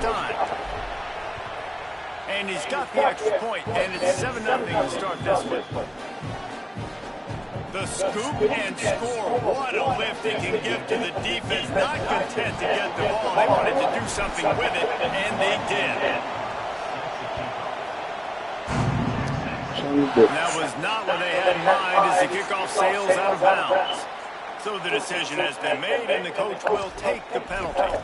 time. And he's got the extra point, and it's 7-0 to start this one. The scoop and score. What a lift it can give to the defense. Not content to get the ball. They wanted to do something with it, and they did. That was not what they had in mind as the kickoff sails out of bounds. So the decision has been made, and the coach will take the penalty.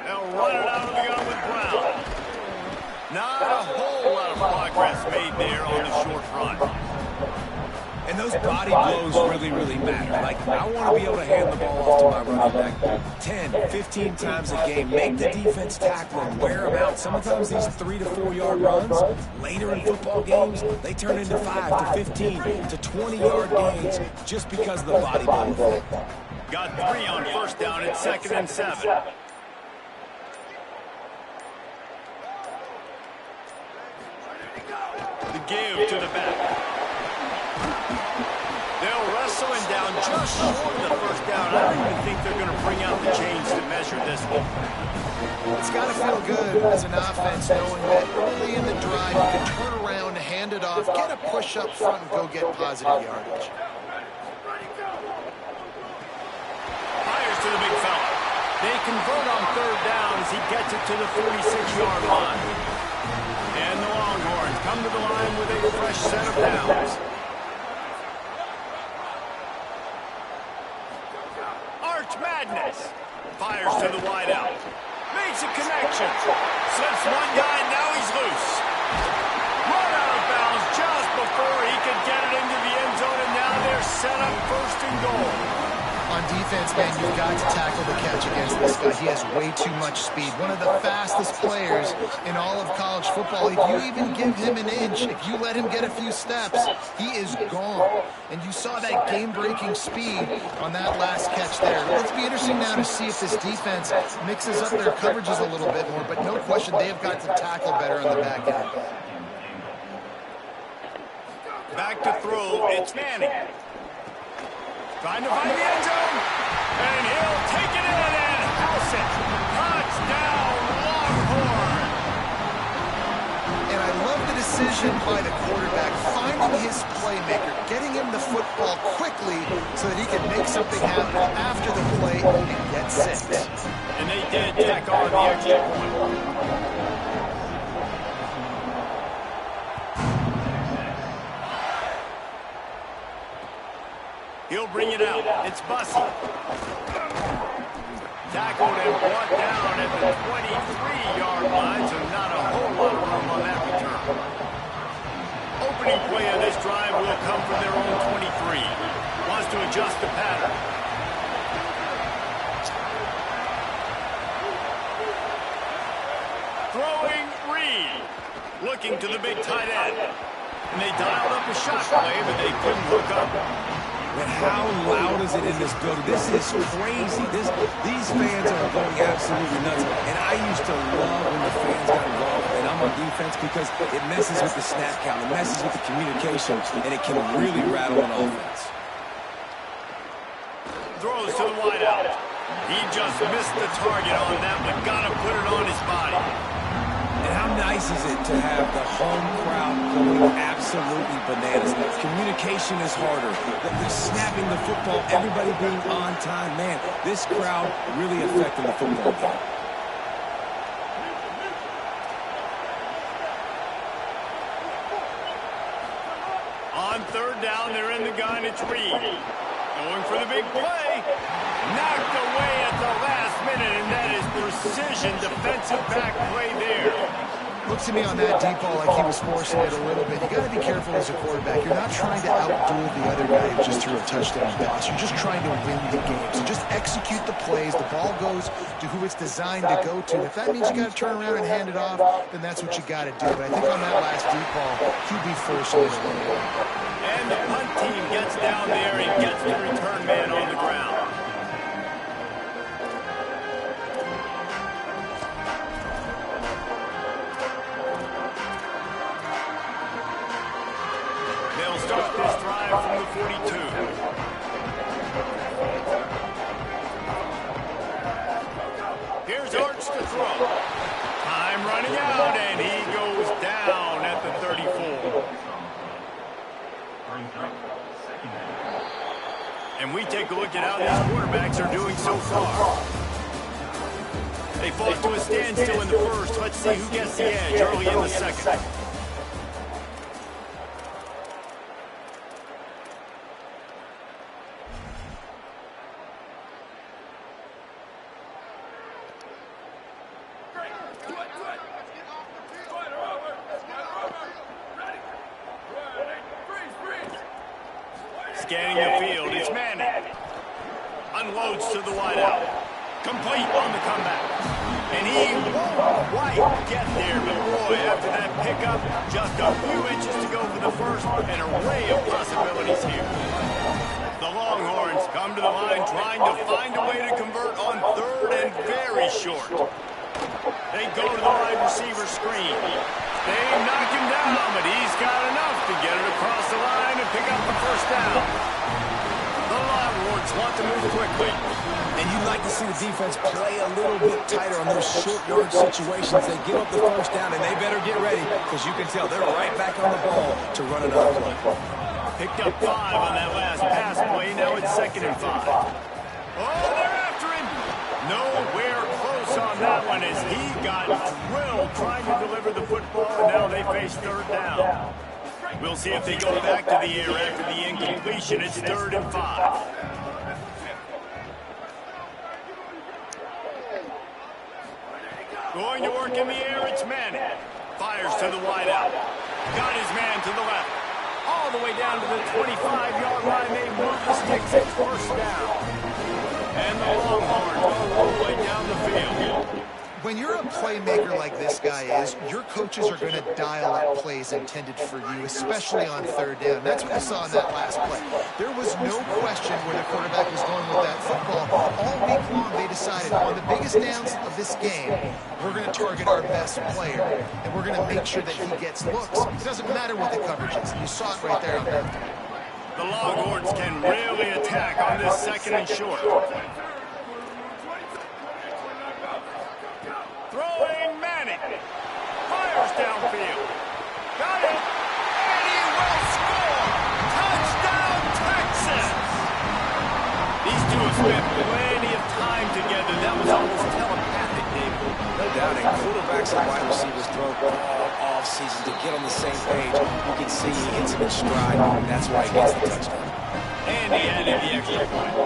They'll run it out of the gun with Brown. Not a whole lot of progress made there on the short run. And those body blows really matter. Like, I want to be able to hand the ball off to my running back 10, 15 times a game. Make the defense tackle them, wear them out. Sometimes these 3 to 4 yard runs, later in football games, they turn into 5 to 15 to 20 yard gains just because of the body blow effect. Got 3 on first down at 2nd and 7. The give to the back. They'll wrestle him down just short of the first down. I don't even think they're going to bring out the chains to measure this one. It's got to feel good as an offense knowing that early in the drive you can turn around, hand it off, get a push up front, and go get positive yardage. Fires to the big fella. They convert on 3rd down as he gets it to the 46-yard line. And the Longhorns come to the line with a fresh set of downs. Arch Madness fires to the wideout. Makes a connection. Slips one guy, now he's loose. Run out of bounds just before he could get it into the end zone, and now they're set up 1st and goal. On defense, man, you've got to tackle the catch against this guy. He has way too much speed. One of the fastest players in all of college football. If you even give him an inch, if you let him get a few steps, he is gone. And you saw that game-breaking speed on that last catch there. It's be interesting now to see if this defense mixes up their coverages a little bit more, but no question they have got to tackle better on the back end. Back to throw, it's Manning. Trying to find the end zone, and he'll take it in and house it. Touchdown, Longhorn. And I love the decision by the quarterback, finding his playmaker, getting him the football quickly so that he can make something happen after the play and get 6. And they did tack on the extra point. He'll bring it out. It's Bussey. Tackled and brought down at the 23-yard line, so not a whole lot of room on that return. Opening play of this drive will come from their own 23. Wants to adjust the pattern. Throwing Reed. Looking to the big tight end. And they dialed up a shot play, but they couldn't hook up. But how loud is it in this building? This is crazy. These fans are going absolutely nuts. And I used to love when the fans got involved, and I'm on defense, because it messes with the snap count, it messes with the communication, and it can really rattle an offense. Throws to the wideout. He just missed the target on that, but got to put it on his body. And how nice is it to have the home crowd going absolutely bananas? Communication is harder. The snapping the football, everybody being on time. Man, this crowd really affecting the football game. On 3rd down, they're in the gun. It's Reed. Going for the big play. Knocked away at the last minute, and that is precision defensive back play there. Looks to me on that deep ball like he was forcing it a little bit. You got to be careful as a quarterback. You're not trying to outduel the other guy who just threw a touchdown pass. You're just trying to win the game. So just execute the plays. The ball goes to who it's designed to go to. If that means you got to turn around and hand it off, then that's what you got to do. But I think on that last deep ball, he'd be forcing it a little bit. And the punt team gets down there and gets the return man on the ground. start this drive from the 42. Here's Arch to throw. Time running out, and he goes down at the 34. And we take a look at how these quarterbacks are doing so far. They fought to a standstill in the first. Let's see who gets the edge early in the second. Scanning the field, it's Manning. Unloads to the wideout. Complete on the comeback. And he won't quite get there, but boy, after that pickup, just a few inches to go for the first. An array of possibilities here. The Longhorns come to the line trying to find a way to convert on third and very short. They go to the wide receiver screen. They knock him down, but he's got enough to get it across the line and pick up the first down. The Longhorns want to move quickly. And you'd like to see the defense play a little bit tighter on those short yard situations. They give up the first down, and they better get ready, because you can tell they're right back on the ball to run another play. Picked up 5 on that last pass play. Now it's 2nd and 5. Oh, they're after him. Nowhere close on that one as he got drilled trying to deliver the football, and now they face third down. We'll see if they go back to the air after the incompletion. It's 3rd and 5. Going to work in the air, it's Manning. Fires to the wideout. Got his man to the left. All the way down to the 25-yard line. They move the sticks. It's first down. And the Longhorns all the way down the field. When you're a playmaker like this guy is, your coaches are going to dial up plays intended for you, especially on third down. That's what you saw in that last play. There was no question where the quarterback was going with that football. All week long, they decided on the biggest downs of this game, we're going to target our best player, and we're going to make sure that he gets looks. It doesn't matter what the coverage is. You saw it right there on that. The Longhorns can really attack on this 2nd and short. Throwing Manning. Fires downfield. Got it. And he will score. Touchdown, Texas. These two have spent plenty of time together. That was almost telepathic, David. No doubt, and quarterbacks and wide receivers throw all off-season to get on the same page. You can see he hits him in stride, and that's why he gets the touchdown. And he added the extra point.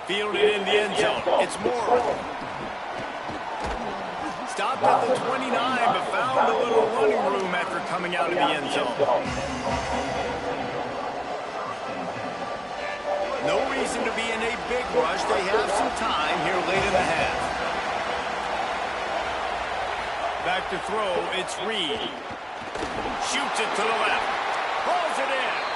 Fielded in the end zone. It's Moore. Stopped at the 29, but found a little running room after coming out of the end zone. No reason to be in a big rush. They have some time here late in the half. Back to throw. It's Reed. Shoots it to the left. Pulls it in.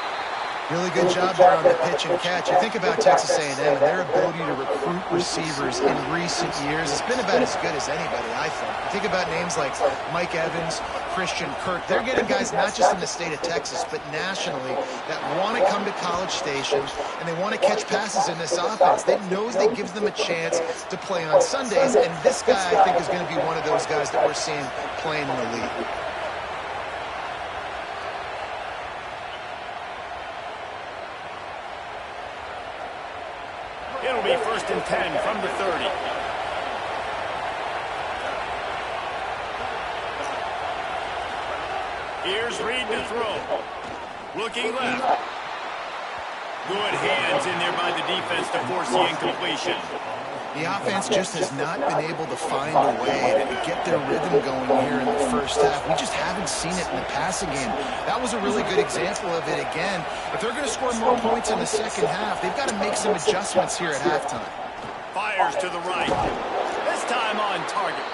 Really good job there on the pitch and catch. You think about Texas A&M and their ability to recruit receivers in recent years. It's been about as good as anybody, I think. You think about names like Mike Evans, Christian Kirk. They're getting guys not just in the state of Texas, but nationally that want to come to College Station and they want to catch passes in this offense. They knows that gives them a chance to play on Sundays, and this guy, I think, is going to be one of those guys that we're seeing playing in the league. It'll be 1st and 10 from the 30. Here's Reed to throw. Looking left. Good hands in there by the defense to force the incompletion. The offense just has not been able to find a way to get their rhythm going here in the first half. We just haven't seen it in the passing game. That was a really good example of it again. If they're going to score more points in the second half, they've got to make some adjustments here at halftime. Fires to the right. This time on target.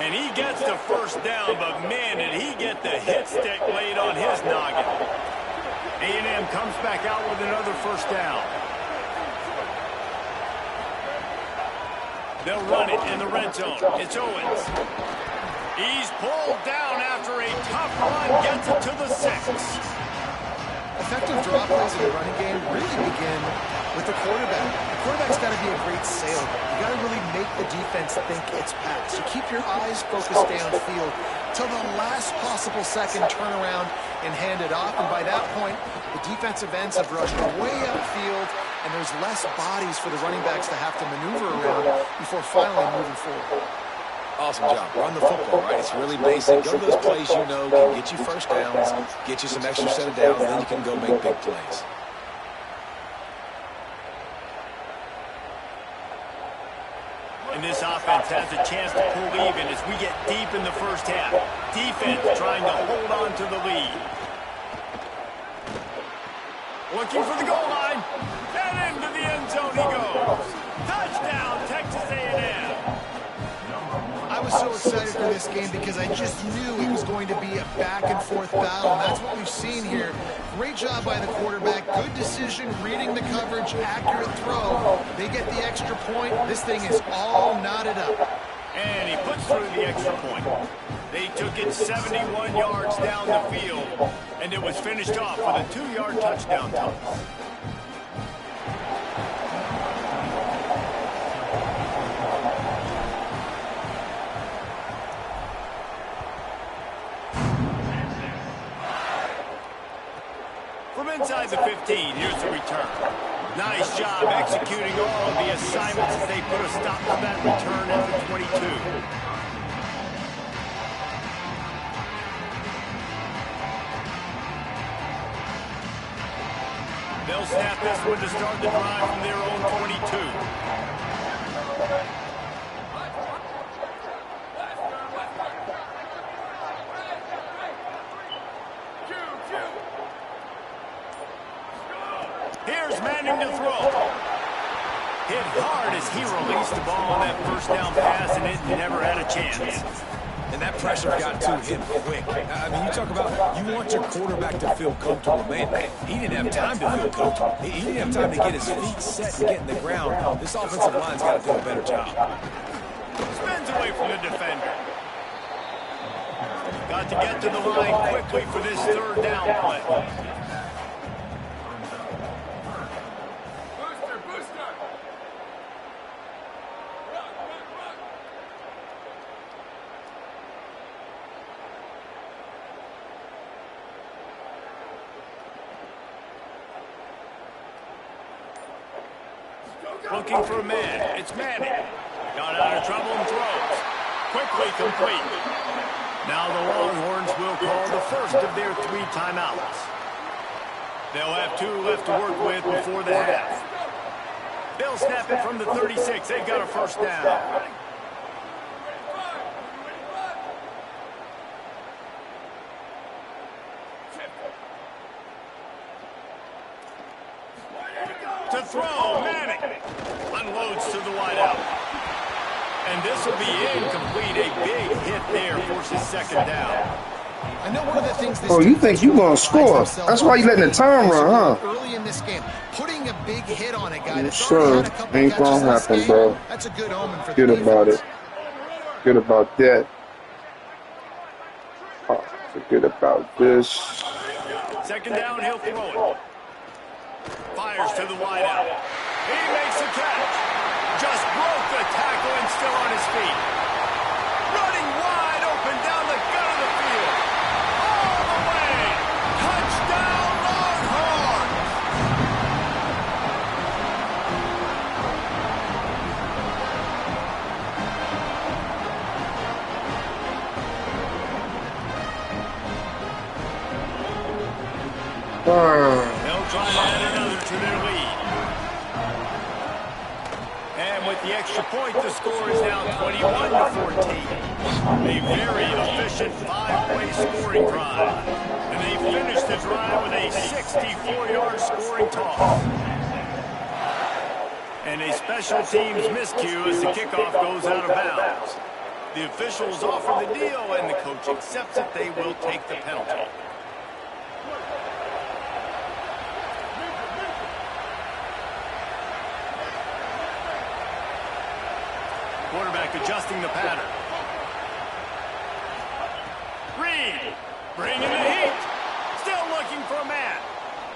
And he gets the first down, but man, did he get the hit stick laid on his noggin. A&M comes back out with another first down. They'll run it in the red zone. It's Owens. He's pulled down after a tough run. Gets it to the 6. Effective draw plays in the running game really begin with the quarterback. The quarterback's got to be a great sailor. You got to really make the defense think it's pass. You keep your eyes focused downfield till the last possible second, turn around and hand it off. And by that point, the defensive ends have rushed way upfield, and there's less bodies for the running backs to have to maneuver around before finally moving forward. Awesome job. Run the football, right? It's really basic. Go to those plays you know can get you first downs, get you some extra set of downs, then you can go make big plays. And this offense has a chance to pull even as we get deep in the first half. Defense trying to hold on to the lead. Looking for the goal line. And into the end zone he goes. Touchdown, Texas A&M. I was so excited for this game because I just knew it was going to be a back-and-forth battle, and that's what we've seen here. Great job by the quarterback, good decision, reading the coverage, accurate throw. They get the extra point. This thing is all knotted up. And he puts through the extra point. They took it 71 yards down the field, and it was finished off with a 2-yard touchdown toss. From inside the 15, here's the return. Nice job executing all of the assignments as they put a stop to that return at the 22. They'll snap this one to start the drive from their own 22. Here's Manning to throw. Hit hard as he released the ball on that first down pass, and it never had a chance. And that pressure got to him quick. I mean, you talk about you want your quarterback to feel comfortable. Man, he didn't have time to feel comfortable. He didn't have time to get his feet set and get in the ground. This offensive line's got to do a better job. Spins away from the defender. Got to get to the line quickly for this third down play. Looking for a man. It's Manning. Got out of trouble and throws. Quickly complete. Now the Longhorns will call the first of their 3 timeouts. They'll have 2 left to work with before the half. They'll snap it from the 36. They've got a first down. To throw, Manning unloads to the wideout. And this will be incomplete. A big hit there forces second down. I know one of the things this you think you gonna score? That's why you letting the time run, huh? Early in this game, putting a big hit on a guy that's sure ain't gonna happen, bro. That's a good omen for the Good about it. Good about that. Oh, forget about this. Second down, he'll throw it. Fires to the wideout. He makes a catch. Just broke the tackle and still on his feet. Running wide open down the gut of the field. All the way. Touchdown, Longhorns. They'll try to add another to their lead. And with the extra point, the score is now 21-14. A very efficient 5-play scoring drive. And they finish the drive with a 64-yard scoring toss. And a special teams miscue as the kickoff goes out of bounds. The officials offer the deal, and the coach accepts it. They will take the penalty. quarterback adjusting the pattern. Reed, bringing the heat. Still looking for a man.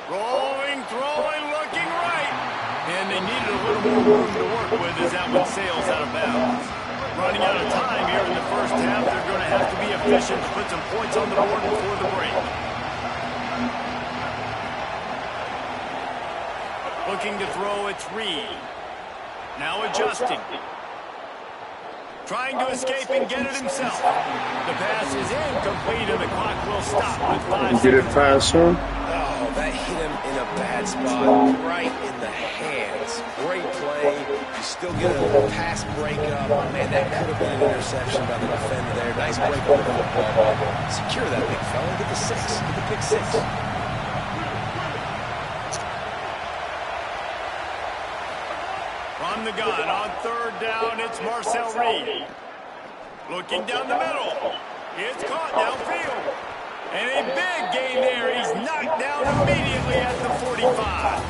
Rolling, throwing, looking right. And they needed a little more room to work with as that one sails out of bounds. Running out of time here in the first half. They're going to have to be efficient to put some points on the board before the break. Looking to throw, it's Reed. Now adjusting. Trying to escape and get it himself. The pass is incomplete and the clock will stop with 5 seconds. Get it past him. Oh, that hit him in a bad spot, right in the hands. Great play. You still get a pass breakup. Man, that could have been an interception by the defender there. Nice break on the football. Secure that big fella. Get the 6. Get the pick 6. From the gun on third down, it's Marcel Reed. Looking down the middle. It's caught downfield. And a big gain there. He's knocked down immediately at the 45.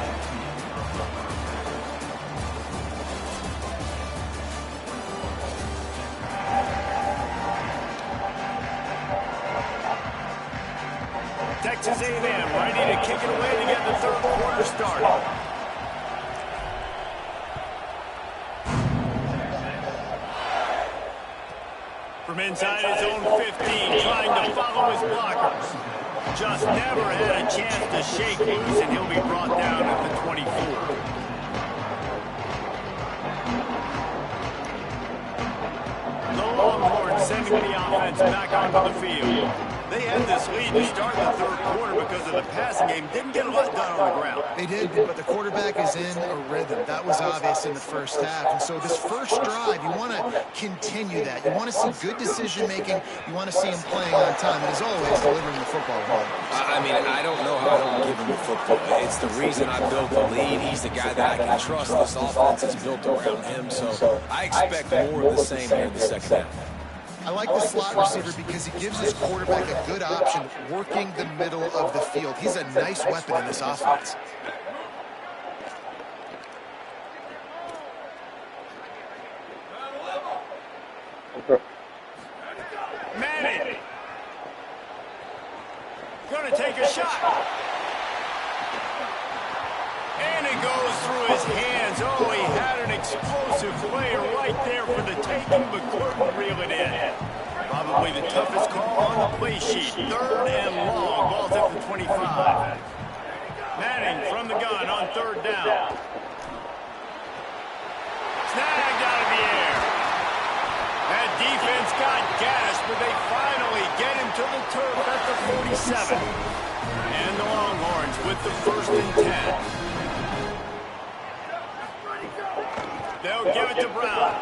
Texas A&M ready to kick it away to get the third quarter started. From inside his own 15, trying to follow his blockers. Just never had a chance to shake loose, and he'll be brought down at the 24. The Longhorns sending the offense back onto the field. They had this lead to start the third quarter because of the passing game. Didn't get a lot done on the ground. They did, but the quarterback is in a rhythm. That was obvious in the first half. And so this first drive, you want to continue that. You want to see good decision-making. You want to see him playing on time. And as always, delivering the football. I mean, I don't know how I don't give him the football. It's the reason I built the lead. He's the guy that I can trust. This offense is built around him. So I expect more of the same here in the second half. I like the slot receiver because he gives his quarterback a good option working the middle of the field. He's a nice weapon in this offense. Manning. Going to take a shot. And it goes through his hands. Oh, he had an explosive play right there for the taking, but couldn't reel it in. Probably the toughest call on the play sheet. Third and long. Ball's at the 25. Manning from the gun on third down. Snagged out of the air. That defense got gashed, but they finally get him to the turf at the 47. And the Longhorns with the 1st and 10. They'll give it to Brown.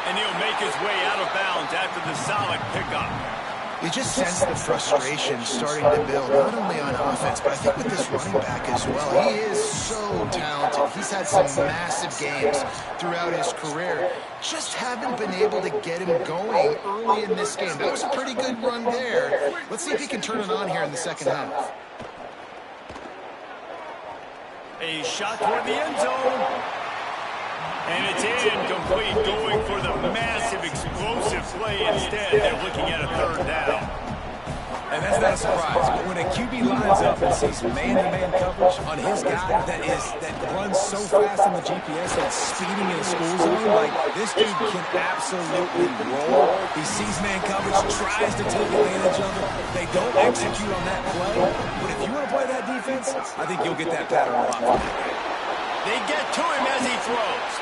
And he'll make his way out of bounds after the solid pickup. You just sense the frustration starting to build, not only on offense, but I think with this running back as well. He is so talented. He's had some massive games throughout his career. Just haven't been able to get him going early in this game. That was a pretty good run there. Let's see if he can turn it on here in the second half. A shot toward the end zone. And it's incomplete, going for the massive explosive play instead. They're looking at a third down. And that's not a surprise. But when a QB lines up and sees man-to-man coverage on his guy that runs so fast on the GPS that's speeding in a school zone, like this dude can absolutely roll. He sees man coverage, tries to take advantage of it. They don't execute on that play. But if you want to play that defense, I think you'll get that pattern a lot. They get to him as he throws.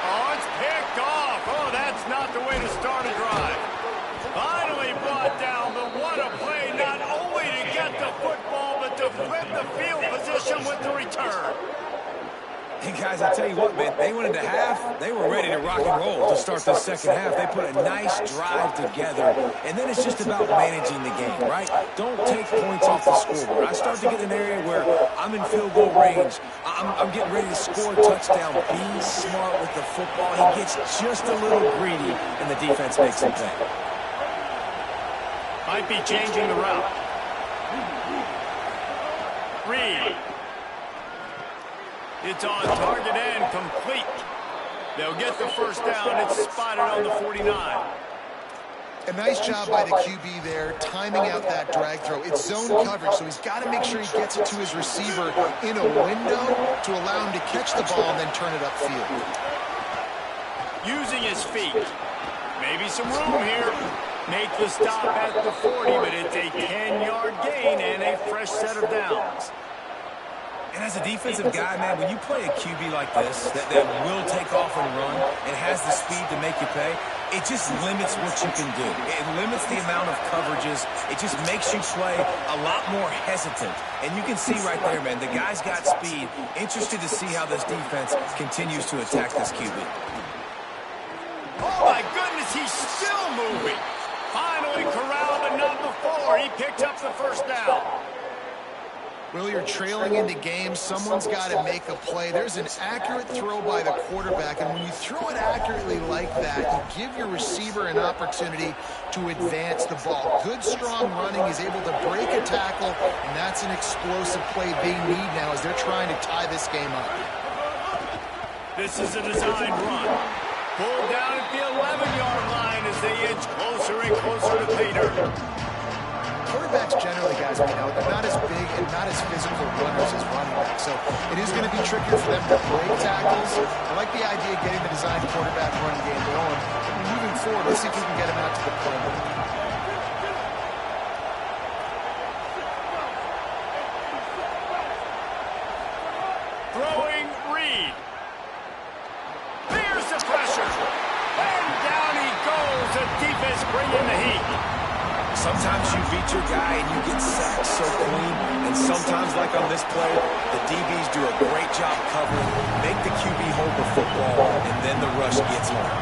Oh, it's picked off. Oh, that's not the way to start a drive. Finally brought down, but what a play, not only to get the football, but to flip the field position with the return. Hey, guys, I tell you what, man, they went into half. They were ready to rock and roll to start the second half. They put a nice drive together, and then it's just about managing the game, right? Don't take points off the scoreboard. I start to get in an area where I'm in field goal range. I'm getting ready to score a touchdown. Be smart with the football. He gets just a little greedy, and the defense makes him pay. Might be changing the route. Reed. It's on target and complete. They'll get the first down. It's spotted on the 49. A nice job by the QB there, timing out that drag throw. It's zone coverage, so he's got to make sure he gets it to his receiver in a window to allow him to catch the ball and then turn it upfield. Using his feet. Maybe some room here. Make the stop at the 40, but it's a 10-yard gain and a fresh set of downs. And as a defensive guy, man, when you play a QB like this that will take off and run and has the speed to make you pay, it just limits what you can do. It limits the amount of coverages. It just makes you play a lot more hesitant. And you can see right there, man, the guy's got speed. Interested to see how this defense continues to attack this QB. Oh, my goodness, he's still moving. Finally corralled, but not before. He picked up the first down. Well, you're trailing into games. Someone's got to make a play. There's an accurate throw by the quarterback, and when you throw it accurately like that, you give your receiver an opportunity to advance the ball. Good, strong running. He's able to break a tackle, and that's an explosive play they need now as they're trying to tie this game up. This is a designed run. Pulled down at the 11-yard line as they inch closer and closer to Peter. Quarterbacks generally, guys, we know, they're not as big and not as physical runners as running backs. So it is going to be trickier for them to break tackles. I like the idea of getting the designed quarterback running game going. And moving forward, let's see if we can get him out to the perimeter. Throwing Reed. There's the pressure. And down he goes. The defense bringing the heat. Sometimes you beat your guy and you get sacked so clean, and sometimes, like on this play, the DBs do a great job covering, make the QB hold the football, and then the rush gets home.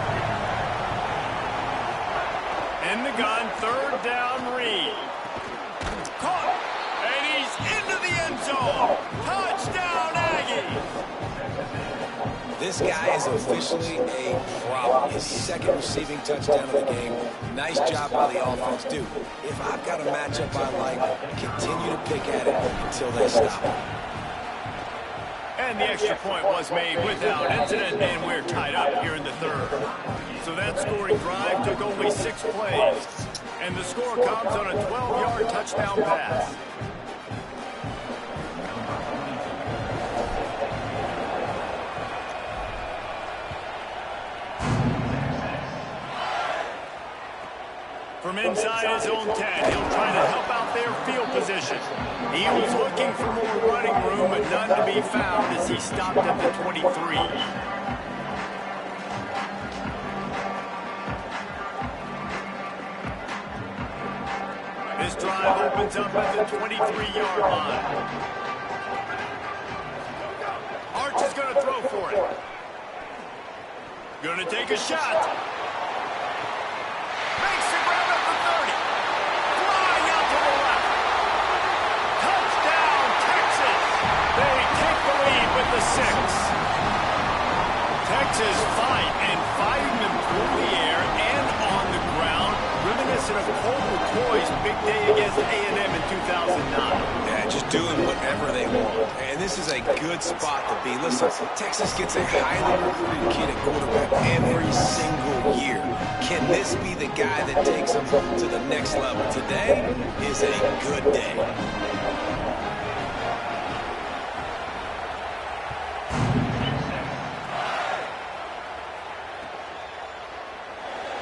In the gun, third down, Reed. Caught, and he's into the end zone. Touchdown, Aggies. This guy is officially a problem. His second receiving touchdown of the game. Nice job by the offense. Dude, if I've got a matchup I like, continue to pick at it until they stop. And the extra point was made without incident, and we're tied up here in the third. So that scoring drive took only 6 plays. And the score comes on a 12-yard touchdown pass. From inside his own 10, he'll try to help out their field position. He was looking for more running room, but none to be found as he stopped at the 23. This drive opens up at the 23-yard line. Arch is going to throw for it. Going to take a shot. The 6. Texas fighting them through the air and on the ground, reminiscent of Colt McCoy's big day against A&M in 2009. Yeah, just doing whatever they want. And this is a good spot to be. Listen, Texas gets a highly recruited kid at quarterback every single year. Can this be the guy that takes them to the next level? Today is a good day.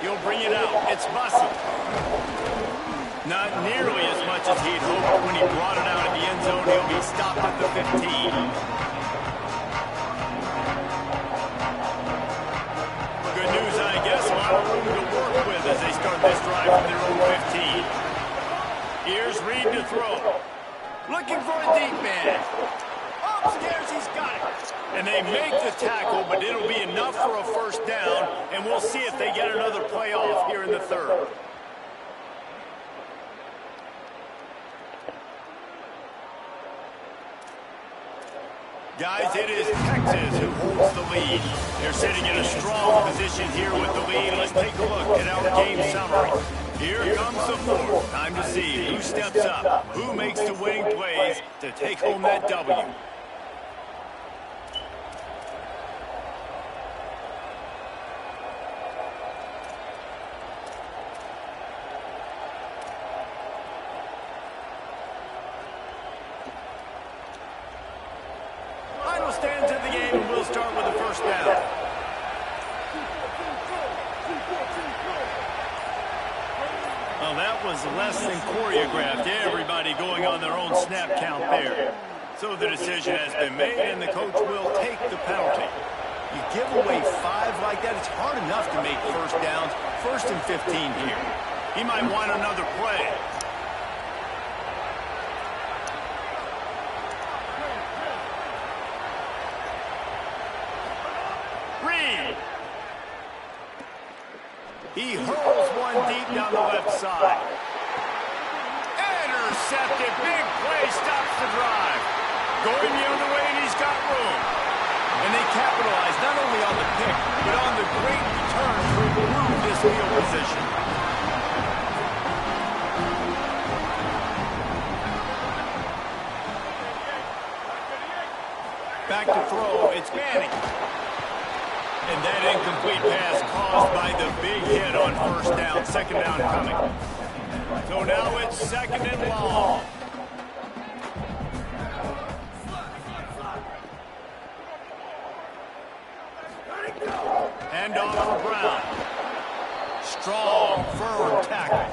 He'll bring it out. It's Bussey. Not nearly as much as he'd hoped when he brought it out of the end zone. He'll be stopped at the 15. Good news, I guess. A lot of room to work with as they start this drive from their own 15. Here's Reed to throw. Looking for a deep man. Upstairs, he's got it. And they make the tackle, but it'll be enough for a first down, and we'll see if they get another play off here in the third. Guys, it is Texas who holds the lead. They're sitting in a strong position here with the lead. Let's take a look at our game summary. Here comes the fourth. Time to see who steps up, who makes the winning plays to take home that W. was less than choreographed. Everybody going on their own snap count there. So the decision has been made, and the coach will take the penalty. You give away 5 like that, it's hard enough to make first downs. 1st and 15 here. He might want another play. Reed. He hurls one deep down the left side. Intercepted. Big play stops the drive. Going the other way, and he's got room. And they capitalize not only on the pick, but on the great return to improve this field position. Back to throw. It's Manning. And that incomplete pass caused by the big hit on first down. 2nd down coming. So now it's 2nd and long. Hand off for Brown. Strong, firm tackle.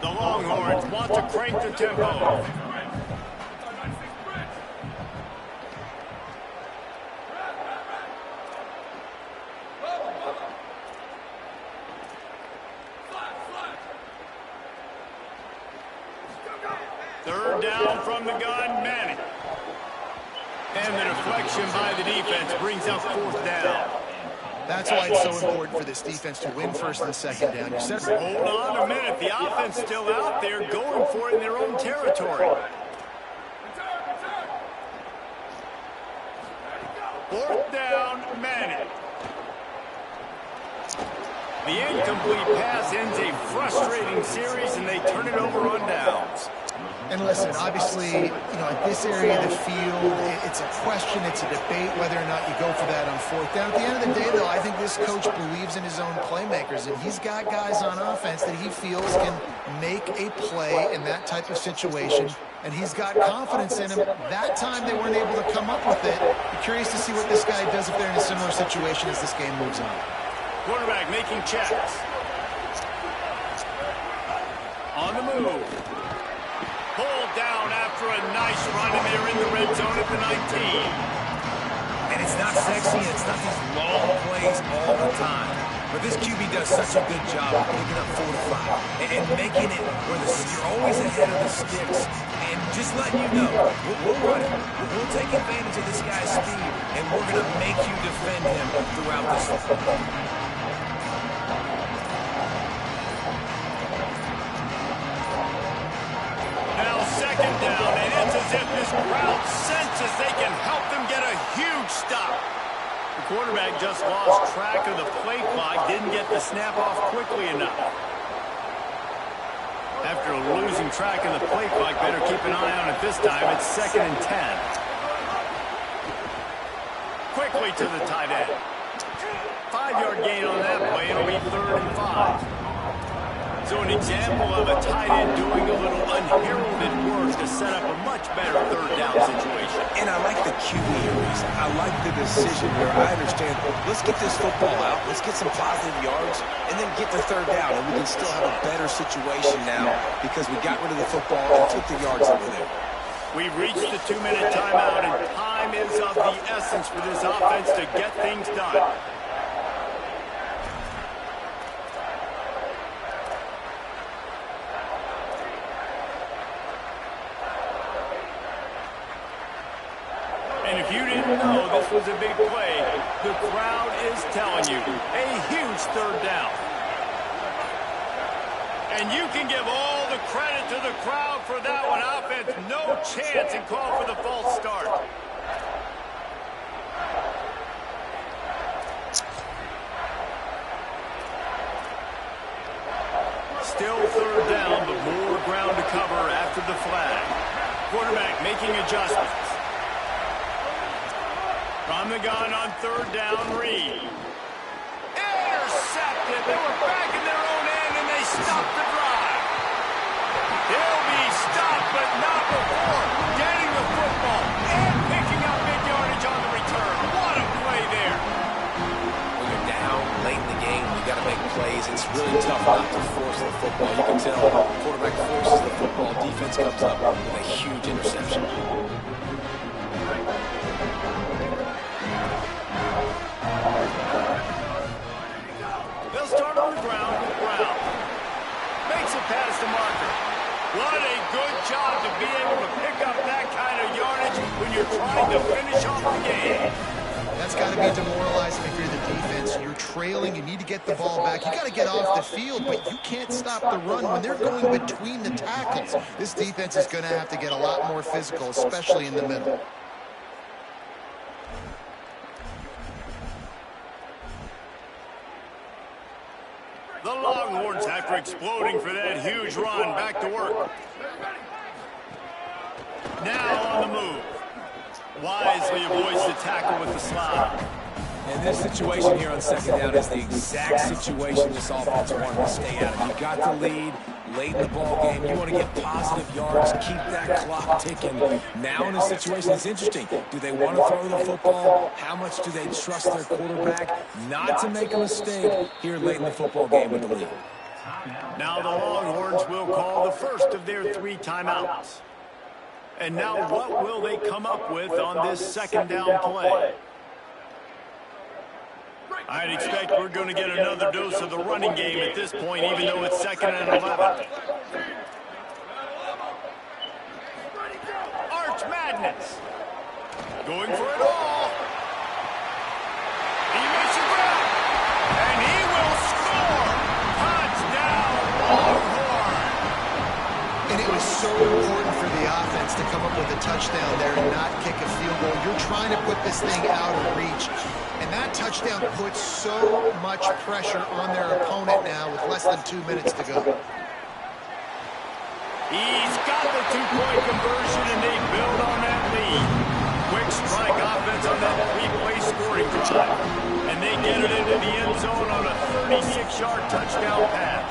The Longhorns want to crank the tempo. Third down from the gun, Manning. And the deflection by the defense brings up 4th down. That's why it's so important for this defense to win 1st and 2nd down. You said, hold on a minute. The offense still out there going for it in their own territory. 4th down, Manning. The incomplete pass ends a frustrating series, and they turn it over on downs. And listen, obviously, at this area of the field, it's a question, it's a debate whether or not you go for that on 4th down. At the end of the day, though, I think this coach believes in his own playmakers, and he's got guys on offense that he feels can make a play in that type of situation, and he's got confidence in him. That time they weren't able to come up with it. I'm curious to see what this guy does if they're in a similar situation as this game moves on. Quarterback making checks. On the move. Pulled down after a nice run, and they're in the red zone at the 19. And it's not sexy, and it's not these long plays all the time. But this QB does such a good job of picking up 4 to 5 and making it where you're always ahead of the sticks. And just letting you know, we'll run it. We'll take advantage of this guy's speed, and we're going to make you defend him throughout this. Now 2nd down, and it's as if this crowd senses they can help them get a huge stop. The quarterback just lost track of the play clock, didn't get the snap off quickly enough. After losing track of the play clock, better keep an eye on it this time. It's 2nd and 10. Quickly to the tight end. 5-yard gain on that play, it'll be 3rd and 5. So an example of a tight end doing a little unheralded work to set up a much better 3rd down situation. And I like the QB reason. I like the decision here. I understand. Let's get this football out. Let's get some positive yards and then get the 3rd down. And we can still have a better situation now because we got rid of the football and took the yards over there. We've reached the 2-minute timeout, and time is of the essence for this offense to get things done. And if you didn't know this was a big play, the crowd is telling you, a huge 3rd down. And you can give all the credit to the crowd for that one. Offense, no chance, and call for the false start. Still 3rd down, but more ground to cover after the flag. Quarterback making adjustments. From the gun on 3rd down, Reed. Intercepted. They were back in their own end, and they stopped the drive. He'll be stopped, but not before getting the football and picking up big yardage on the return. What a play there. When you're down late in the game, you got to make plays. It's really tough not to force the football. You can tell quarterback forces the football. Defense comes up with a huge interception. They'll start on the ground. Brown makes it past the marker. What a good job to be able to pick up that kind of yardage when you're trying to finish off the game. That's got to be demoralizing if you're the defense. You're trailing, you need to get the ball back. You got to get off the field, but you can't stop the run when they're going between the tackles. This defense is going to have to get a lot more physical, especially in the middle. The Longhorns, after exploding for that huge run, back to work. Now on the move. Wisely avoids the tackle with the slide. And this situation here on second down is the exact situation this offense wanted to stay out of. You got the lead late in the ball game. You want to get positive yards, keep that clock ticking. Now in a situation that's interesting, do they want to throw the football? How much do they trust their quarterback not to make a mistake here late in the football game with the lead? Now the Longhorns will call the first of their 3 timeouts. And now what will they come up with on this second down play? I'd expect we're going to get another dose of the running game at this point, even though it's 2nd and 11. Arch Madness. Going for it all. He makes a grab. And he will score. Touchdown, Longhorn. And it was so important for the offense to come up with a touchdown there and not kick a field goal. You're trying to put this thing out of reach. And that touchdown puts so much pressure on their opponent now with less than 2 minutes to go. He's got the 2-point conversion, and they build on that lead. Quick strike offense on that 3-play scoring drive. And they get it into the end zone on a 36-yard touchdown pass.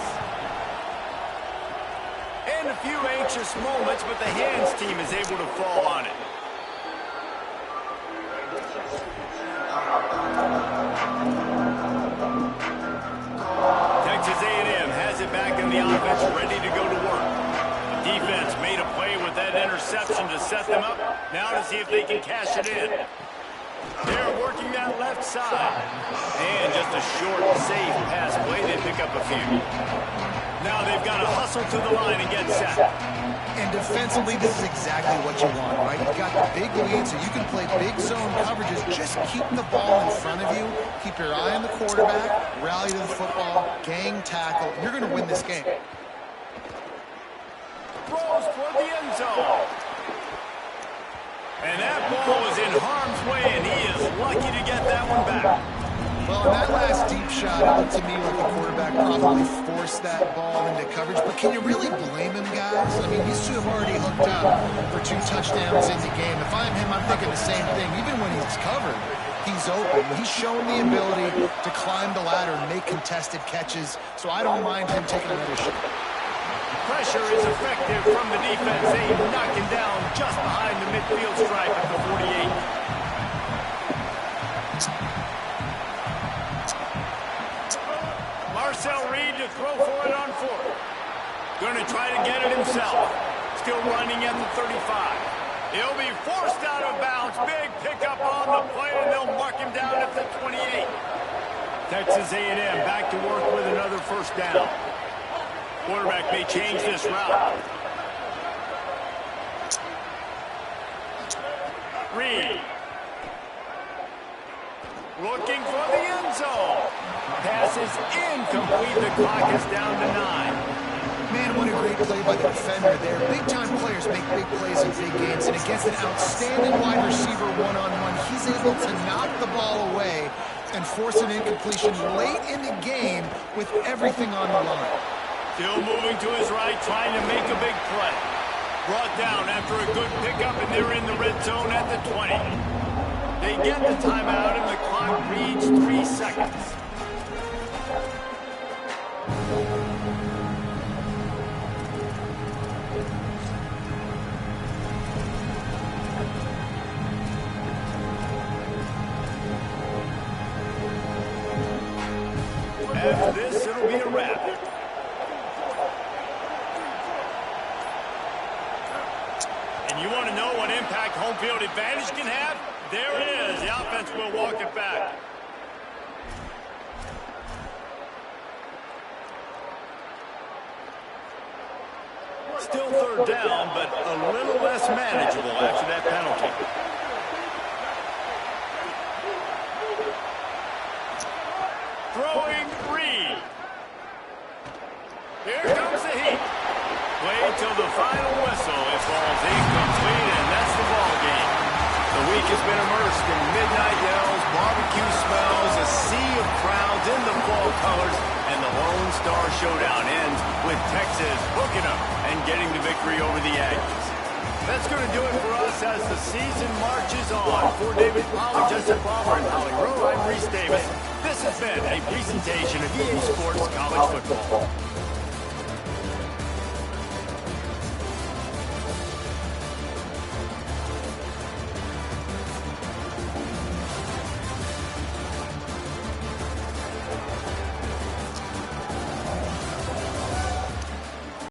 And a few anxious moments, but the hands team is able to fall on it. Texas A&M has it back in the offense, ready to go to work. The defense made a play with that interception to set them up. Now to see if they can cash it in. They're working that left side. And just a short, safe pass play. They pick up a few. Now they've got to hustle to the line and get set. And defensively, this is exactly what you want, right? You've got the big lead, so you can play big zone coverages. Just keep the ball in front of you. Keep your eye on the quarterback. Rally to the football. Gang tackle. And you're going to win this game. Throws for the end zone. And that ball was in harm's way, and he is lucky to get that one back. Well, in that last deep shot, it looked to me like the quarterback probably forced that ball into coverage. But can you really blame him, guys? I mean, these two have already hooked up for 2 touchdowns in the game. If I'm him, I'm thinking the same thing. Even when he's covered, he's open. He's shown the ability to climb the ladder and make contested catches. So I don't mind him taking another shot. Pressure is effective from the defense. They knock him down just behind the midfield stripe at the 48. Marcel Reed to throw for it on 4th. Going to try to get it himself. Still running at the 35. He'll be forced out of bounds. Big pickup on the play, and they'll mark him down at the 28. Texas A&M back to work with another first down. Quarterback may change this route. Reed. Looking for the end zone. Pass is incomplete. The clock is down to 9. Man, what a great play by the defender there. Big-time players make big plays in big games, and against an outstanding wide receiver one-on-one, he's able to knock the ball away and force an incompletion late in the game with everything on the line. Still moving to his right, trying to make a big play. Brought down after a good pickup, and they're in the red zone at the 20. They get the timeout, and the clock reads 3 seconds. After this, it'll be a wrap. And you want to know what impact home field advantage can have? There it is. The offense will walk it back. Still third down, but a little less manageable after that penalty. Throwing Reed. Here comes the heat. Wait till the final whistle. It falls incomplete, and that's the ball game. The week has been immersed in midnight yells, barbecue smells, a sea of crowds in the fall colors, and the Lone Star Showdown ends with Texas hooking up and getting the victory over the Aggies. That's going to do it for us as the season marches on. For David Polley, Justin Palmer, and Holly Rowe, I'm Reese Davis. This has been a presentation of EA Sports College Football.